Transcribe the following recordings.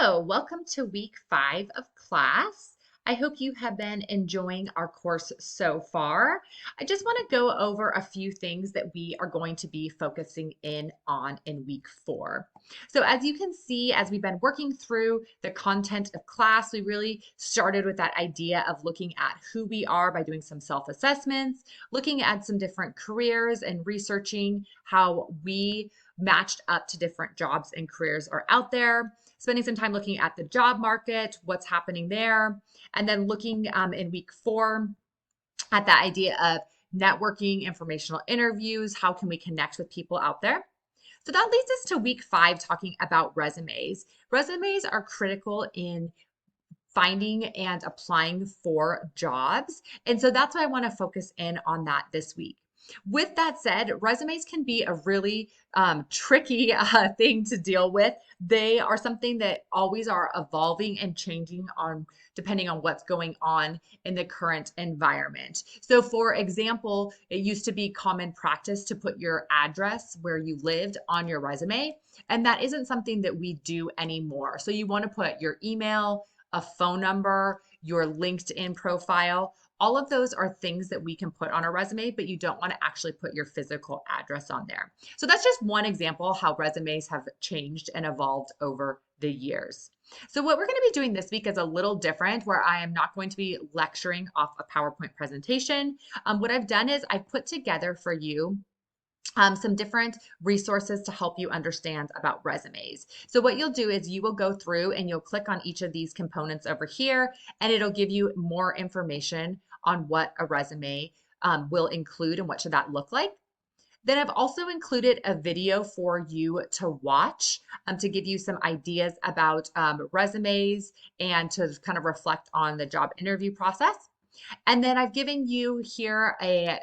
Hello, welcome to week 5 of class. I hope you have been enjoying our course so far. I just want to go over a few things that we are going to be focusing in on in week 4. So as you can see, as we've been working through the content of class, we really started with that idea of looking at who we are by doing some self-assessments, looking at some different careers and researching how we matched up to different jobs and careers are out there, spending some time looking at the job market, what's happening there, and then looking in week 4 at the idea of networking, informational interviews, how can we connect with people out there. So that leads us to week 5, talking about resumes. Resumes are critical in finding and applying for jobs. And so that's why I want to focus in on that this week. With that said, resumes can be a really tricky thing to deal with. They are something that always are evolving and changing on depending on what's going on in the current environment. So for example, it used to be common practice to put your address where you lived on your resume, and that isn't something that we do anymore. So you want to put your email, a phone number, your LinkedIn profile. All of those are things that we can put on a resume, but you don't want to actually put your physical address on there. So that's just one example how resumes have changed and evolved over the years. So what we're going to be doing this week is a little different, where I am not going to be lecturing off a PowerPoint presentation. What I've done is I've put together for you some different resources to help you understand about resumes. So what you'll do is you will go through and you'll click on each of these components over here, and it'll give you more information on what a resume will include and what should that look like. Then I've also included a video for you to watch to give you some ideas about resumes and to kind of reflect on the job interview process. And then I've given you here a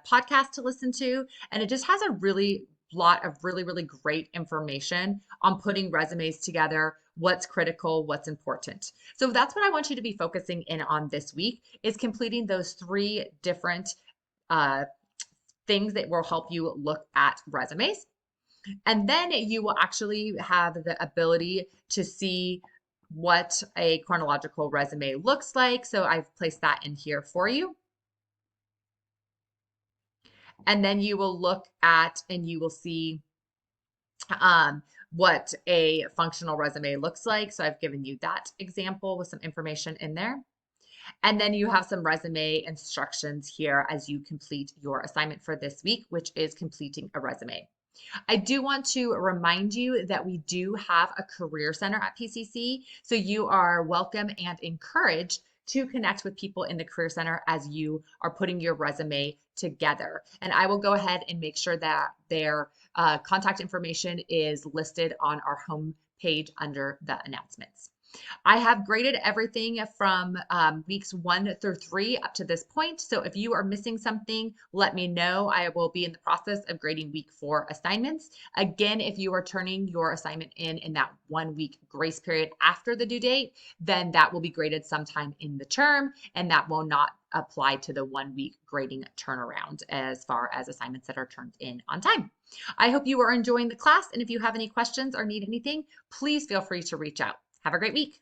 podcast to listen to, and it just has a really lot of really great information on putting resumes together, what's critical, what's important. So that's what I want you to be focusing in on this week, is completing those 3 different uh, things that will help you look at resumes. And then you will actually have the ability to see what a chronological resume looks like. So I've placed that in here for you. And then you will look at and you will see what a functional resume looks like. So I've given you that example with some information in there. And then you have some resume instructions here as you complete your assignment for this week, which is completing a resume. I do want to remind you that we do have a career center at PCC, so you are welcome and encouraged to connect with people in the career center as you are putting your resume together. And I will go ahead and make sure that their contact information is listed on our home page under the announcements. I have graded everything from weeks 1 through 3 up to this point. So if you are missing something, let me know. I will be in the process of grading week 4 assignments. Again, if you are turning your assignment in that 1 week grace period after the due date, then that will be graded sometime in the term, and that will not apply to the 1 week grading turnaround as far as assignments that are turned in on time. I hope you are enjoying the class, and if you have any questions or need anything, please feel free to reach out. Have a great week.